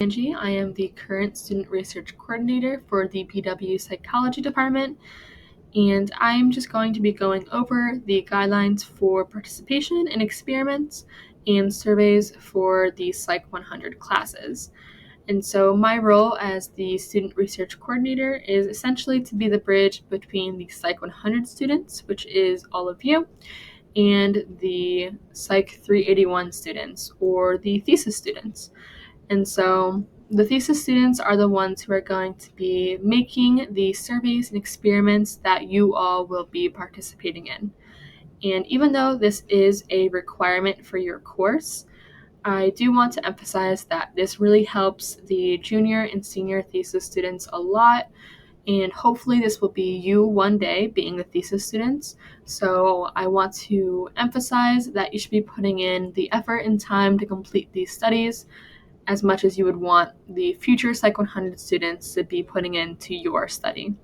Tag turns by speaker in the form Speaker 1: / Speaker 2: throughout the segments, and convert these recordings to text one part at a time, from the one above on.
Speaker 1: Angie. I am the current student research coordinator for the PW Psychology Department, and I'm just going to be going over the guidelines for participation in experiments and surveys for the Psych 100 classes. And so my role as the student research coordinator is essentially to be the bridge between the Psych 100 students, which is all of you, and the Psych 381 students, or the thesis students. And so the thesis students are the ones who are going to be making the surveys and experiments that you all will be participating in. And even though this is a requirement for your course, I do want to emphasize that this really helps the junior and senior thesis students a lot. And hopefully this will be you one day being the thesis students. So I want to emphasize that you should be putting in the effort and time to complete these studies as much as you would want the future Psych 100 students to be putting into your study.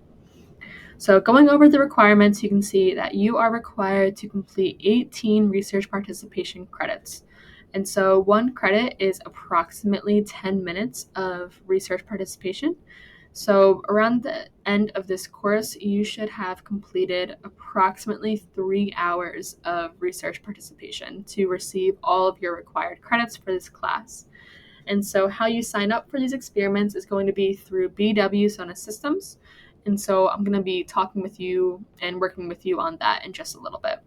Speaker 1: So going over the requirements, you can see that you are required to complete 18 research participation credits. And so one credit is approximately 10 minutes of research participation. So around the end of this course, you should have completed approximately 3 hours of research participation to receive all of your required credits for this class. And so how you sign up for these experiments is going to be through BW SONA systems. And so I'm going to be talking with you and working with you on that in just a little bit.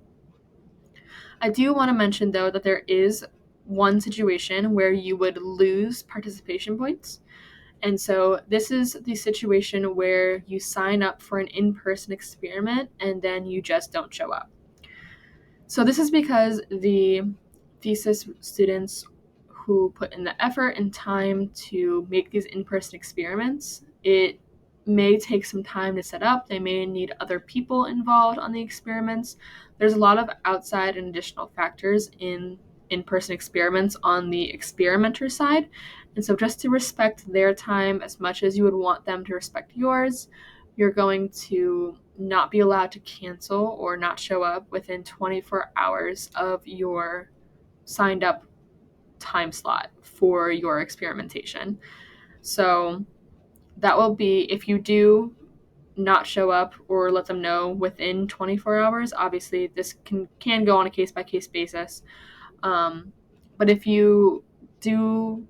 Speaker 1: I do want to mention, though, that there is one situation where you would lose participation points. And so this is the situation where you sign up for an in-person experiment and then you just don't show up. So this is because the thesis students who put in the effort and time to make these in-person experiments, it may take some time to set up. They may need other people involved on the experiments. There's a lot of outside and additional factors in in-person experiments on the experimenter side. And so just to respect their time as much as you would want them to respect yours, you're going to not be allowed to cancel or not show up within 24 hours of your signed up time slot for your experimentation. So that will be, if you do not show up or let them know within 24 hours, obviously this can go on a case-by-case basis. But if you do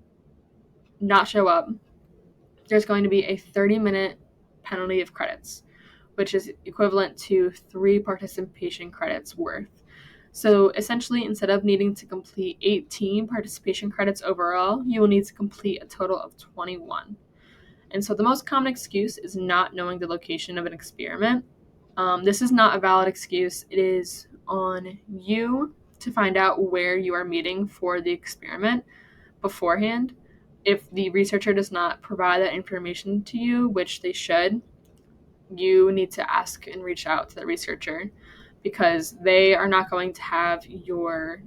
Speaker 1: not show up, there's going to be a 30-minute penalty of credits, which is equivalent to 3 participation credits worth. So essentially, instead of needing to complete 18 participation credits overall, you will need to complete a total of 21. And so the most common excuse is not knowing the location of an experiment. This is not a valid excuse. It is on you to find out where you are meeting for the experiment beforehand. If the researcher does not provide that information to you, which they should, you need to ask and reach out to the researcher, because they are not going to have your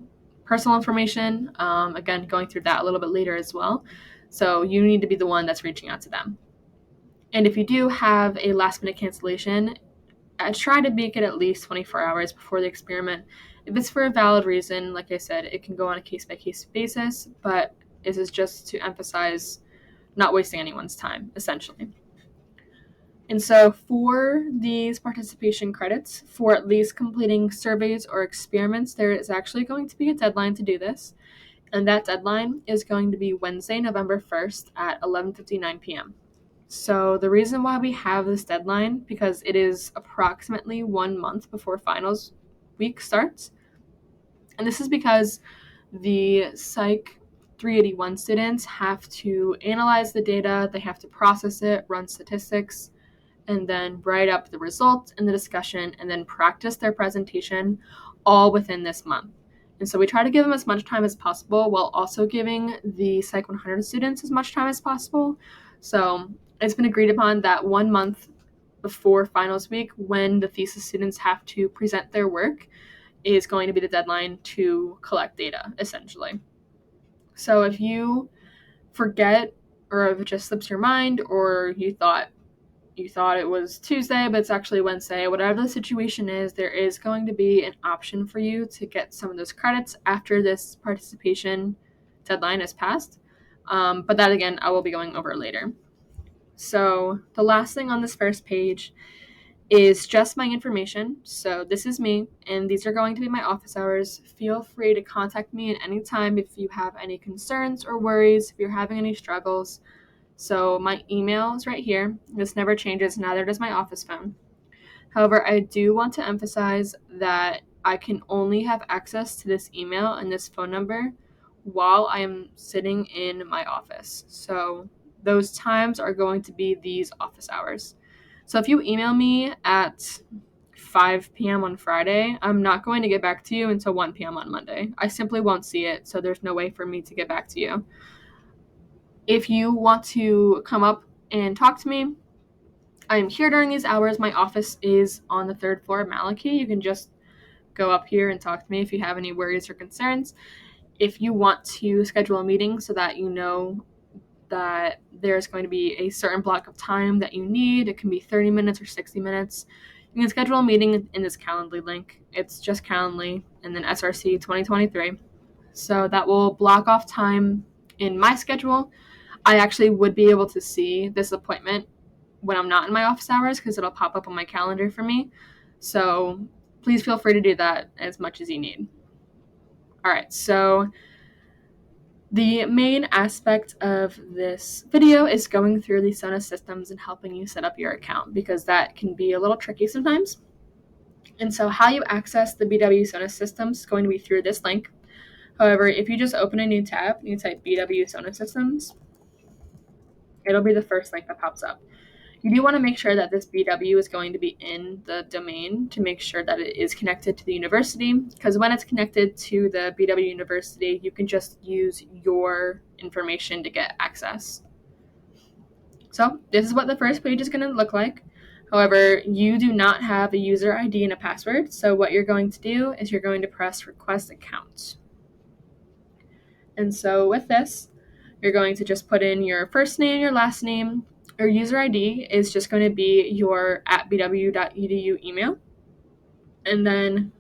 Speaker 1: personal information. Again, going through that a little bit later as well. So you need to be the one that's reaching out to them. And if you do have a last minute cancellation, try to make it at least 24 hours before the experiment. If it's for a valid reason, like I said, it can go on a case-by-case basis, but this is just to emphasize not wasting anyone's time, essentially. And so for these participation credits, for at least completing surveys or experiments, there is actually going to be a deadline to do this. And that deadline is going to be Wednesday, November 1st at 11:59 p.m. So the reason why we have this deadline, because it is approximately 1 month before finals week starts. And this is because the Psych 381 students have to analyze the data, they have to process it, run statistics, and then write up the results and the discussion, and then practice their presentation all within this month. And so we try to give them as much time as possible while also giving the Psych 100 students as much time as possible. So it's been agreed upon that 1 month before finals week, when the thesis students have to present their work, is going to be the deadline to collect data, essentially. So if you forget, or if it just slips your mind, or you thought it was Tuesday, but it's actually Wednesday, whatever the situation is, there is going to be an option for you to get some of those credits after this participation deadline is passed. but that again, I will be going over later. So the last thing on this first page is just my information. So this is me, and these are going to be my office hours. Feel free to contact me at any time if you have any concerns or worries, if you're having any struggles. So my email is right here. This never changes, neither does my office phone. However, I do want to emphasize that I can only have access to this email and this phone number while I am sitting in my office. So those times are going to be these office hours. So if you email me at 5 p.m. on Friday, I'm not going to get back to you until 1 p.m. on Monday. I simply won't see it, so there's no way for me to get back to you. If you want to come up and talk to me, I am here during these hours. My office is on the third floor of Malachi. You can just go up here and talk to me if you have any worries or concerns. If you want to schedule a meeting so that you know that there's going to be a certain block of time that you need, it can be 30 minutes or 60 minutes. You can schedule a meeting in this Calendly link. It's just Calendly and then SRC 2023. So that will block off time in my schedule. I actually would be able to see this appointment when I'm not in my office hours because it'll pop up on my calendar for me. So please feel free to do that as much as you need. All right, so the main aspect of this video is going through the SONA systems and helping you set up your account because that can be a little tricky sometimes. And so how you access the BW SONA systems is going to be through this link. However, if you just open a new tab and you type BW SONA systems, it'll be the first link that pops up. You do want to make sure that this BW is going to be in the domain to make sure that it is connected to the university, because when it's connected to the BW University, you can just use your information to get access. So this is what the first page is going to look like. However, you do not have a user ID and a password, so what you're going to do is you're going to press Request Account. And so with this, you're going to just put in your first name, your last name. Your user ID is just going to be your @bw.edu email. And then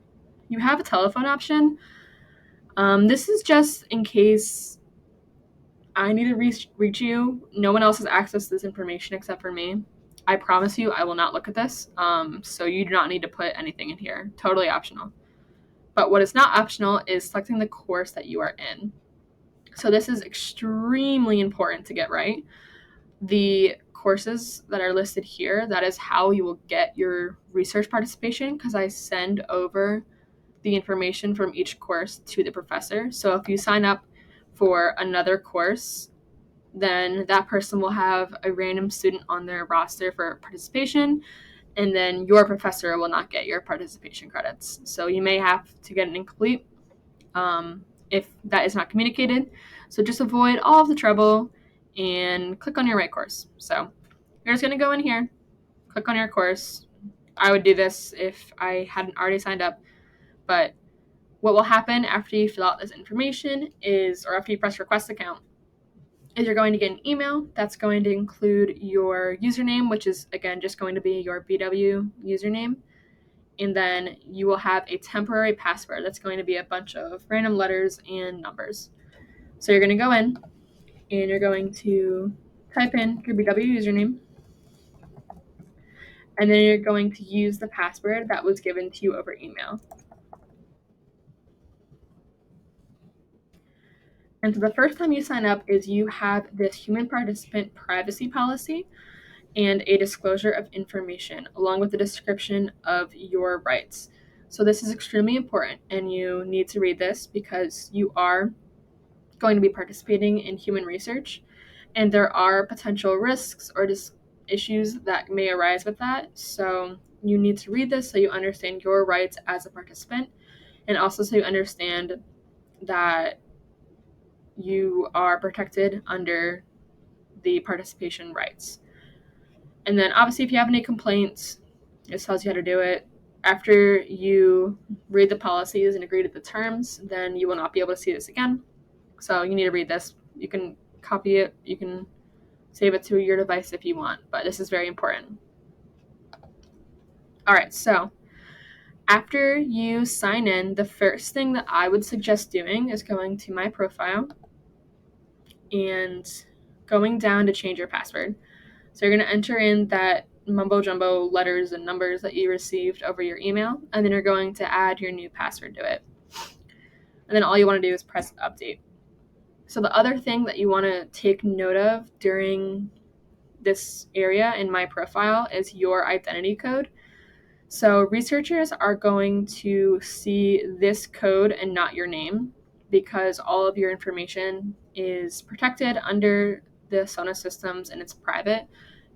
Speaker 1: you have a telephone option. This is just in case I need to reach you. No one else has access to this information except for me. I promise you I will not look at this. So you do not need to put anything in here. Totally optional. But what is not optional is selecting the course that you are in. So this is extremely important to get right. The courses that are listed here, that is how you will get your research participation, because I send over the information from each course to the professor. So if you sign up for another course, then that person will have a random student on their roster for participation, and then your professor will not get your participation credits. So you may have to get an incomplete if that is not communicated. So just avoid all of the trouble and click on your right course. So you're just going to go in here, click on your course. I would do this if I hadn't already signed up, but what will happen after you fill out this information is, or after you press Request Account, is you're going to get an email that's going to include your username, which is again just going to be your BW username. And then you will have a temporary password that's going to be a bunch of random letters and numbers. So you're going to go in and you're going to type in your BW username, and then you're going to use the password that was given to you over email. And so the first time you sign up is you have this human participant privacy policy and a disclosure of information along with a description of your rights. So this is extremely important, and you need to read this because you are going to be participating in human research, and there are potential risks or issues that may arise with that. So you need to read this so you understand your rights as a participant, and also so you understand that you are protected under the participation rights. And then obviously if you have any complaints, it tells you how to do it. After you read the policies and agree to the terms, then you will not be able to see this again. So you need to read this. You can copy it, you can save it to your device if you want, but this is very important. All right, so after you sign in, the first thing that I would suggest doing is going to my profile and going down to change your password. So you're going to enter in that mumbo jumbo letters and numbers that you received over your email, and then you're going to add your new password to it. And then all you want to do is press update. So the other thing that you want to take note of during this area in my profile is your identity code. So researchers are going to see this code and not your name because all of your information is protected under the SONA systems and it's private.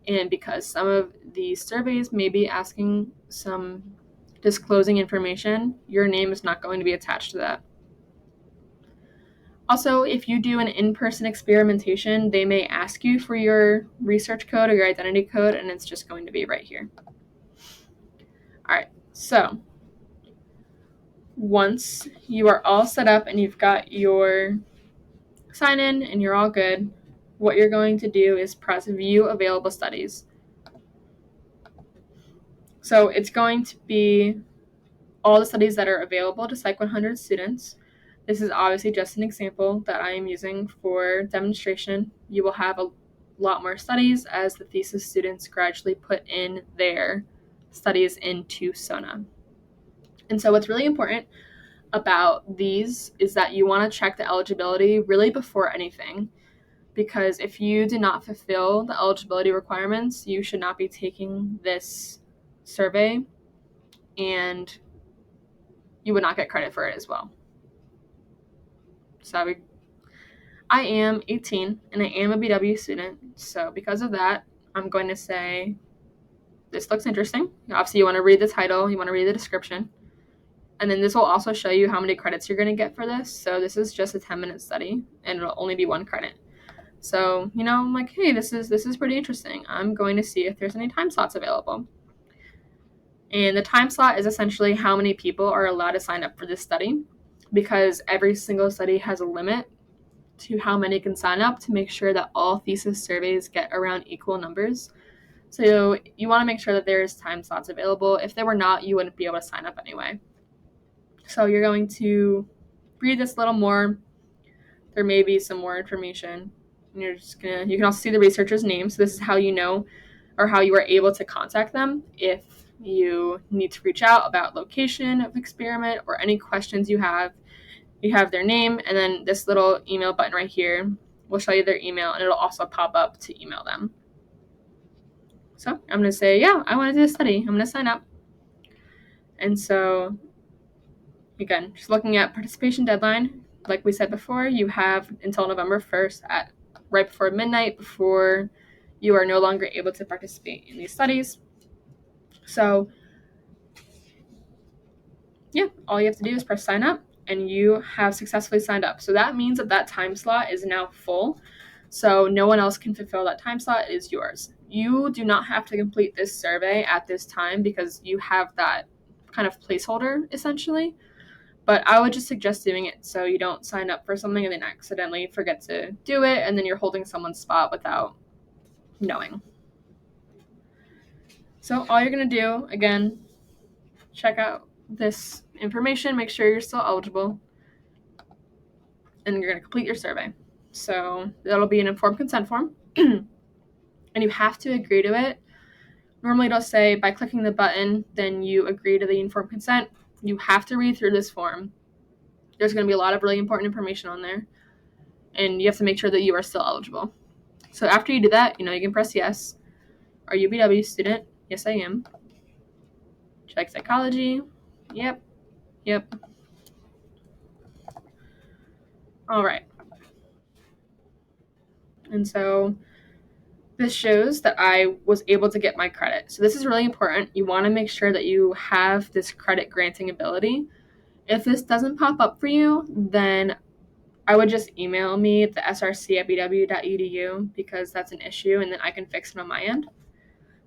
Speaker 1: And because some of these surveys may be asking some disclosing information, your name is not going to be attached to that. Also, if you do an in-person experimentation, they may ask you for your research code or your identity code, and it's just going to be right here. All right, so once you are all set up and you've got your sign in and you're all good, what you're going to do is press view available studies. So it's going to be all the studies that are available to PSY100 students. This is obviously just an example that I am using for demonstration. You will have a lot more studies as the thesis students gradually put in their studies into SONA. And so what's really important about these is that you want to check the eligibility really before anything, because if you do not fulfill the eligibility requirements, you should not be taking this survey and you would not get credit for it as well. So I am 18 and I am a BW student, so because of that, I'm going to say this looks interesting. Obviously, you want to read the title, you want to read the description, and then this will also show you how many credits you're going to get for this. So this is just a 10-minute study, and it'll only be 1 credit. So, I'm like, hey, this is pretty interesting. I'm going to see if there's any time slots available. And the time slot is essentially how many people are allowed to sign up for this study, because every single study has a limit to how many can sign up to make sure that all thesis surveys get around equal numbers. So you want to make sure that there's time slots available. If there were not, you wouldn't be able to sign up anyway. So you're going to read this a little more. There may be some more information. And you can also see the researcher's name. So this is how you know or how you are able to contact them if you need to reach out about location of experiment or any questions you have. You have their name, and then this little email button right here will show you their email, and it'll also pop up to email them. So I'm going to say, yeah, I want to do a study. I'm going to sign up. And so, again, just looking at participation deadline, like we said before, you have until November 1st at right before midnight before you are no longer able to participate in these studies. So, yeah, all you have to do is press sign up, and you have successfully signed up. So that means that time slot is now full. So no one else can fulfill that time slot. It is yours. You do not have to complete this survey at this time because you have that kind of placeholder essentially. But I would just suggest doing it so you don't sign up for something and then accidentally forget to do it, and then you're holding someone's spot without knowing. So all you're going to do, again, check out this information, make sure you're still eligible, and you're going to complete your survey. So that'll be an informed consent form, and you have to agree to it. Normally it'll say by clicking the button, then you agree to the informed consent. You have to read through this form. There's going to be a lot of really important information on there, and you have to make sure that you are still eligible. So after you do that, you can press yes. Are you a BW student? Yes, I am. Check psychology. Yep. All right. And so this shows that I was able to get my credit. So this is really important. You want to make sure that you have this credit granting ability. If this doesn't pop up for you, then I would just email me at the src@bw.edu because that's an issue, and then I can fix it on my end.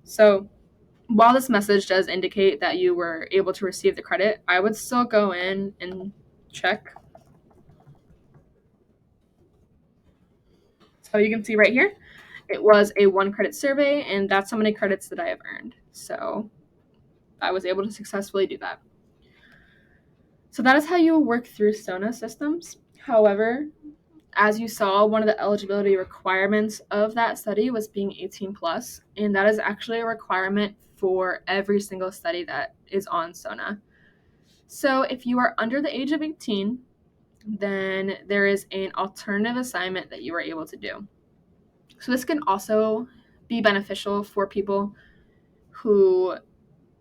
Speaker 1: So while this message does indicate that you were able to receive the credit, I would still go in and check. So you can see right here, it was a 1 credit survey, and that's how many credits that I have earned. So I was able to successfully do that. So that is how you work through SONA systems. However, As you saw, one of the eligibility requirements of that study was being 18 plus, and that is actually a requirement for every single study that is on SONA. So if you are under the age of 18, then there is an alternative assignment that you are able to do. So this can also be beneficial for people who,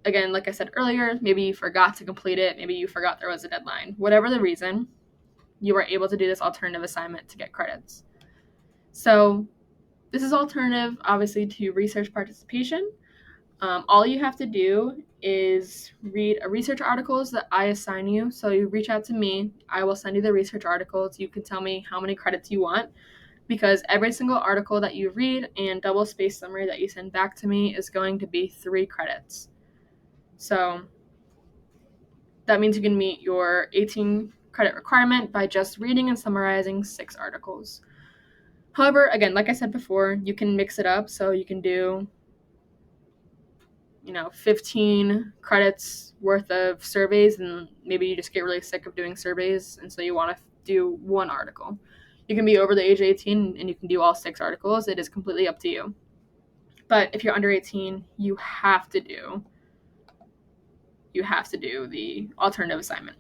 Speaker 1: again, like I said earlier, maybe you forgot to complete it, maybe you forgot there was a deadline. Whatever the reason, you are able to do this alternative assignment to get credits. So this is alternative, obviously, to research participation. All you have to do is read research articles that I assign you. So you reach out to me, I will send you the research articles. You can tell me how many credits you want, because every single article that you read and double space summary that you send back to me is going to be 3 credits. So that means you can meet your 18 credit requirement by just reading and summarizing 6 articles. However, again, like I said before, you can mix it up. So you can do 15 credits worth of surveys, and maybe you just get really sick of doing surveys, and so you want to do 1 article. You can be over the age of 18 and you can do all 6 articles. It is completely up to you. But if you're under 18, you have to do the alternative assignment.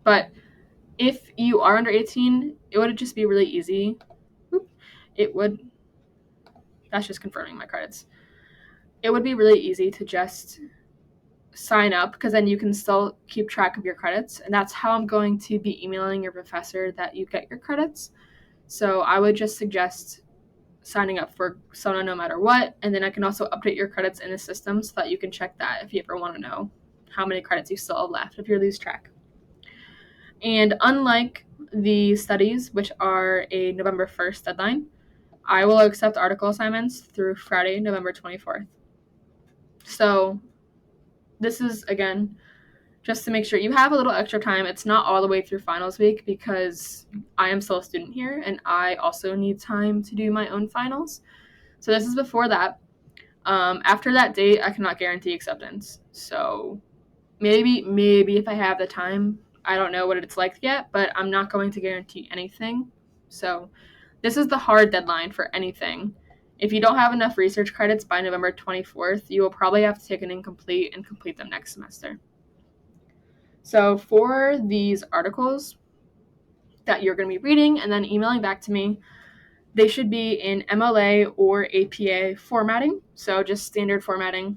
Speaker 1: But if you are under 18, it would just be really easy. That's just confirming my credits. It would be really easy to just sign up, because then you can still keep track of your credits, and that's how I'm going to be emailing your professor that you get your credits. So I would just suggest signing up for SONA no matter what, and then I can also update your credits in the system so that you can check that if you ever want to know how many credits you still have left if you lose track. And unlike the studies, which are a November 1st deadline, I will accept article assignments through Friday, November 24th. So this is, again, just to make sure you have a little extra time. It's not all the way through finals week, because I am still a student here and I also need time to do my own finals. So this is before that. After that date, I cannot guarantee acceptance. So maybe if I have the time, I don't know what it's like yet, but I'm not going to guarantee anything. So this is the hard deadline for anything. If you don't have enough research credits by November 24th, you will probably have to take an incomplete and complete them next semester. So for these articles that you're going to be reading and then emailing back to me, they should be in MLA or APA formatting, so just standard formatting.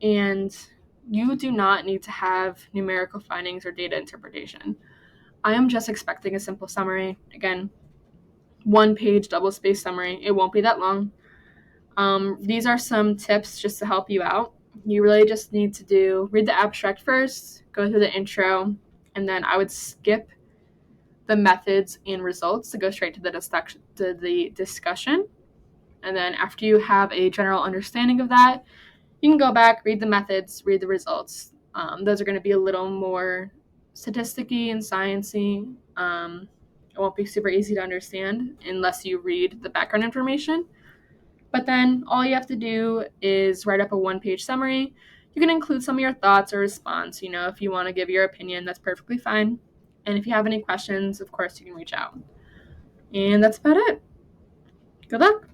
Speaker 1: And you do not need to have numerical findings or data interpretation. I am just expecting a simple summary. Again, 1-page double-spaced summary. It won't be that long. These are some tips just to help you out. You really just need to read the abstract first, go through the intro, and then I would skip the methods and results to go straight to the discussion. And then after you have a general understanding of that, you can go back, read the methods, read the results. Those are going to be a little more statisticky and sciencey. It won't be super easy to understand unless you read the background information. But then all you have to do is write up a 1-page summary. You can include some of your thoughts or response. If you want to give your opinion, that's perfectly fine. And if you have any questions, of course, you can reach out. And that's about it. Good luck.